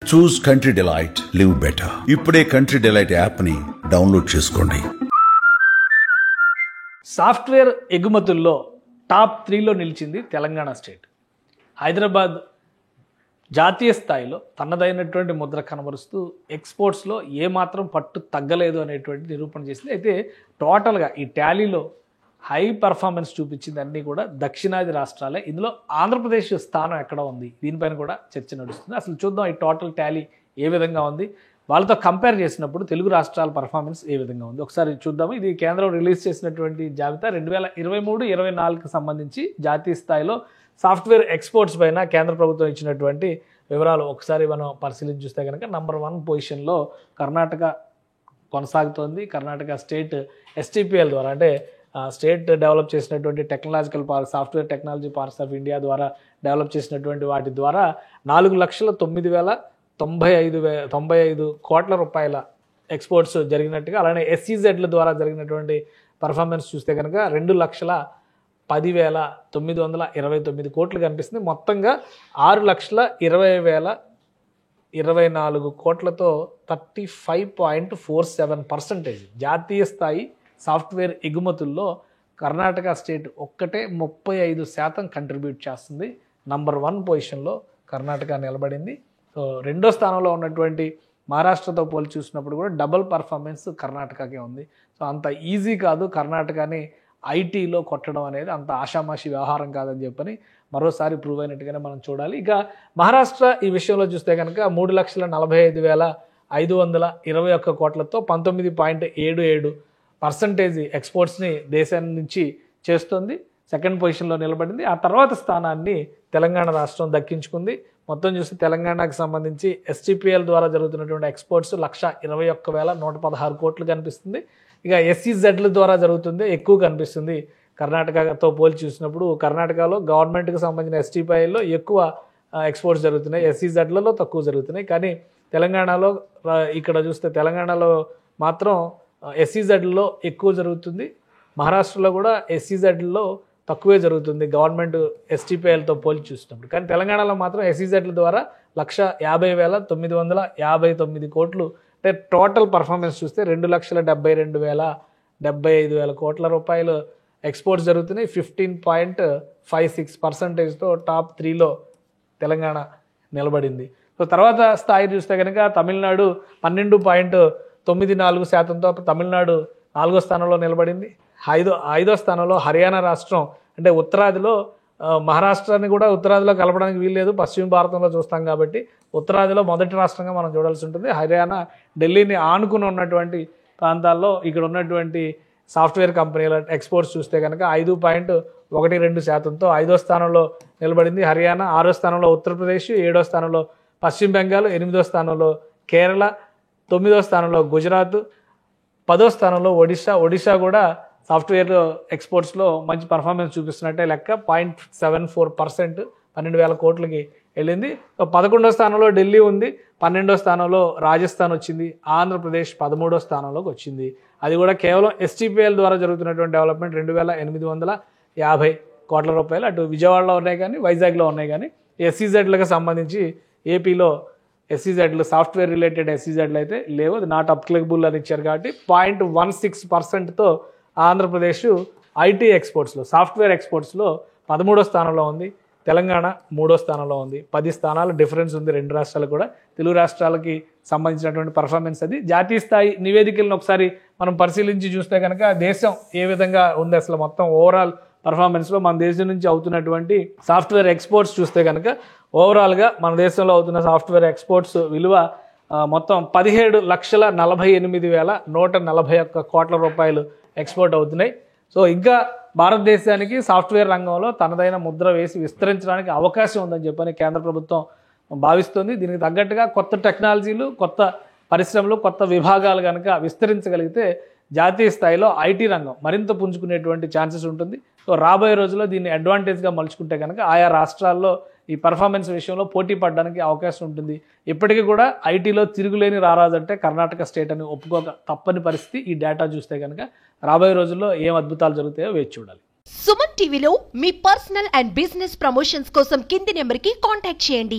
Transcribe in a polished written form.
చూస్ country delight, live better. ఇప్పుడే country delight యాప్ని download చేసుకోండి. సాఫ్ట్వేర్ ఎగుమతుల్లో టాప్ 3లో నిలిచింది తెలంగాణ స్టేట్. హైదరాబాద్ జాతీయ స్థాయిలో తనదైనటువంటి ముద్ర కనబరుస్తూ ఎక్స్పోర్ట్స్లో ఏమాత్రం పట్టు తగ్గలేదు అనేటువంటి నిరూపణ చేసింది. అయితే టోటల్గా ఈ టాలీలో హై పర్ఫార్మెన్స్ చూపించింది అన్నీ కూడా దక్షిణాది రాష్ట్రాలే. ఇందులో ఆంధ్రప్రదేశ్ స్థానం ఎక్కడ ఉంది, దీనిపైన కూడా చర్చ నడుస్తుంది. అసలు చూద్దాం ఈ టోటల్ టాలీ ఏ విధంగా ఉంది, వాళ్ళతో కంపేర్ చేసినప్పుడు తెలుగు రాష్ట్రాల పర్ఫార్మెన్స్ ఏ విధంగా ఉంది ఒకసారి చూద్దాము. ఇది కేంద్రం రిలీజ్ చేసినటువంటి జాబితా 2023-24కి సంబంధించి జాతీయ స్థాయిలో సాఫ్ట్వేర్ ఎక్స్పోర్ట్స్ పైన కేంద్ర ప్రభుత్వం ఇచ్చినటువంటి వివరాలు ఒకసారి మనం పరిశీలించి చూస్తే కనుక నంబర్ 1 పొజిషన్లో కర్ణాటక కొనసాగుతోంది. కర్ణాటక స్టేట్ STPL ద్వారా, అంటే స్టేట్ డెవలప్ చేసినటువంటి technological park, software technology parks of India ద్వారా డెవలప్ చేసినటువంటి వాటి ద్వారా 4,09,95 కోట్ల రూపాయల ఎక్స్పోర్ట్స్ జరిగినట్టుగా, అలానే SEZల ద్వారా జరిగినటువంటి పర్ఫార్మెన్స్ చూస్తే కనుక 2,10,929 కోట్లు కనిపిస్తుంది. మొత్తంగా 6,20,024 కోట్లతో 35.47% జాతీయ స్థాయి సాఫ్ట్వేర్ ఎగుమతుల్లో కర్ణాటక స్టేట్ ఒక్కటే 35% కంట్రిబ్యూట్ చేస్తుంది. నంబర్ 1 పొజిషన్లో కర్ణాటక నిలబడింది. సో రెండో స్థానంలో ఉన్నటువంటి మహారాష్ట్రతో పోల్చి చూసినప్పుడు కూడా డబుల్ పర్ఫార్మెన్స్ కర్ణాటకకే ఉంది. సో అంత ఈజీ కాదు కర్ణాటకని ఐటీలో కొట్టడం అనేది, అంత ఆషామాషి వ్యవహారం కాదని చెప్పని మరోసారి ప్రూవ్ అయినట్టుగానే మనం చూడాలి. ఇక మహారాష్ట్ర ఈ విషయంలో చూస్తే కనుక 3,45,521 కోట్లతో 19.77% ఎక్స్పోర్ట్స్ని దేశం నుంచి చేస్తుంది. సెకండ్ పొజిషన్లో నిలబడింది. ఆ తర్వాత స్థానాన్ని తెలంగాణ రాష్ట్రం దక్కించుకుంది. మొత్తం చూస్తే తెలంగాణకు సంబంధించి STPL ద్వారా జరుగుతున్నటువంటి ఎక్స్పోర్ట్స్ 1,21,116 కోట్లు కనిపిస్తుంది. ఇక SEZల ద్వారా జరుగుతుంది ఎక్కువ కనిపిస్తుంది. కర్ణాటకతో పోల్చి చూసినప్పుడు కర్ణాటకలో గవర్నమెంట్కి సంబంధించిన STPLలో ఎక్కువ ఎక్స్పోర్ట్స్ జరుగుతున్నాయి, SEZలలో తక్కువ జరుగుతున్నాయి. కానీ తెలంగాణలో ఇక్కడ చూస్తే తెలంగాణలో మాత్రం SEZలో ఎక్కువ జరుగుతుంది, మహారాష్ట్రలో కూడా SEZలో తక్కువే జరుగుతుంది గవర్నమెంట్ STPLతో పోల్చి చూసినప్పుడు. కానీ తెలంగాణలో మాత్రం SEZల ద్వారా 1,50,959 కోట్లు, అంటే టోటల్ పర్ఫార్మెన్స్ చూస్తే 2,72,075 కోట్ల రూపాయలు ఎక్స్పోర్ట్స్ జరుగుతున్నాయి. 15.56%తో టాప్ 3లో తెలంగాణ నిలబడింది. సో తర్వాత స్థాయి చూస్తే కనుక తమిళనాడు 12.94%తో తమిళనాడు 4వ స్థానంలో నిలబడింది. ఐదో స్థానంలో హర్యానా రాష్ట్రం, అంటే ఉత్తరాదిలో మహారాష్ట్రాన్ని కూడా ఉత్తరాదిలో కలపడానికి వీల్లేదు, పశ్చిమ భారతంలో చూస్తాం కాబట్టి ఉత్తరాదిలో మొదటి రాష్ట్రంగా మనం చూడాల్సి ఉంటుంది. హర్యానా ఢిల్లీని ఆనుకుని ఉన్నటువంటి ప్రాంతాల్లో ఇక్కడ ఉన్నటువంటి సాఫ్ట్వేర్ కంపెనీల ఎక్స్పోర్ట్స్ చూస్తే కనుక 5.12%తో 5వ స్థానంలో నిలబడింది హర్యానా. 6వ స్థానంలో ఉత్తరప్రదేశ్, 7వ స్థానంలో పశ్చిమ బెంగాల్, 8వ స్థానంలో కేరళ, 9వ స్థానంలో గుజరాత్, 10వ స్థానంలో ఒడిశా కూడా సాఫ్ట్వేర్ ఎక్స్పోర్ట్స్లో మంచి పర్ఫార్మెన్స్ చూపిస్తున్నట్టే లెక్క. 0.74%, 12,000 కోట్లకి వెళ్ళింది. 11వ స్థానంలో ఢిల్లీ ఉంది, 12వ స్థానంలో రాజస్థాన్ వచ్చింది, ఆంధ్రప్రదేశ్ 13వ స్థానంలోకి వచ్చింది. అది కూడా కేవలం STPL ద్వారా జరుగుతున్నటువంటి డెవలప్మెంట్ 2,850 కోట్ల రూపాయలు. అటు విజయవాడలో ఉన్నాయి కానీ వైజాగ్లో ఉన్నాయి కానీ SEZలకు సంబంధించి ఏపీలో SEZలు సాఫ్ట్వేర్ రిలేటెడ్ SEZలు అయితే లేవు, అది నాట్ అప్లికబుల్ అని ఇచ్చారు కాబట్టి 0.16%తో ఆంధ్రప్రదేశ్ IT ఎక్స్పోర్ట్స్లో సాఫ్ట్వేర్ ఎక్స్పోర్ట్స్లో 13వ స్థానంలో ఉంది. తెలంగాణ 3వ స్థానంలో ఉంది. 10 స్థానాల డిఫరెన్స్ ఉంది రెండు రాష్ట్రాలకు కూడా. తెలుగు రాష్ట్రాలకి సంబంధించినటువంటి పర్ఫార్మెన్స్ అది. జాతీయ స్థాయి నివేదికలను ఒకసారి మనం పరిశీలించి చూస్తే కనుక దేశం ఏ విధంగా ఉంది, అసలు మొత్తం ఓవరాల్ పర్ఫార్మెన్స్లో మన దేశం నుంచి అవుతున్నటువంటి సాఫ్ట్వేర్ ఎక్స్పోర్ట్స్ చూస్తే కనుక ఓవరాల్గా మన దేశంలో అవుతున్న సాఫ్ట్వేర్ ఎక్స్పోర్ట్స్ విలువ మొత్తం 17,48,141 కోట్ల రూపాయలు ఎక్స్పోర్ట్ అవుతున్నాయి. సో ఇంకా భారతదేశానికి సాఫ్ట్వేర్ రంగంలో తనదైన ముద్ర వేసి విస్తరించడానికి అవకాశం ఉందని చెప్పని కేంద్ర ప్రభుత్వం భావిస్తుంది. దీనికి తగ్గట్టుగా కొత్త టెక్నాలజీలు, కొత్త పరిశ్రమలు, కొత్త విభాగాలు కనుక విస్తరించగలిగితే జాతీయ స్థాయిలో IT రంగం మరింత పుంజుకునేటువంటి ఛాన్సెస్ ఉంటుంది. సో రాబోయే రోజుల్లో దీన్ని అడ్వాంటేజ్గా మలుచుకుంటే కనుక ఆయా రాష్ట్రాల్లో ఈ పర్ఫార్మెన్స్ విషయంలో పోటీ పడడానికి అవకాశం ఉంటుంది. ఇప్పటికీ కూడా ఐటీలో తిరుగులేని రారాజు అంటే కర్ణాటక స్టేట్ అని ఒప్పుకోక తప్పని పరిస్థితి. ఈ డేటా చూస్తే కనుక రాబోయే రోజుల్లో ఏం అద్భుతాలు జరుగుతాయో వేచి చూడాలి. సుమన్ టీవీలో మీ పర్సనల్ అండ్ బిజినెస్ ప్రమోషన్స్ కోసం కింది నెంబర్కి కాంటాక్ట్ చేయండి.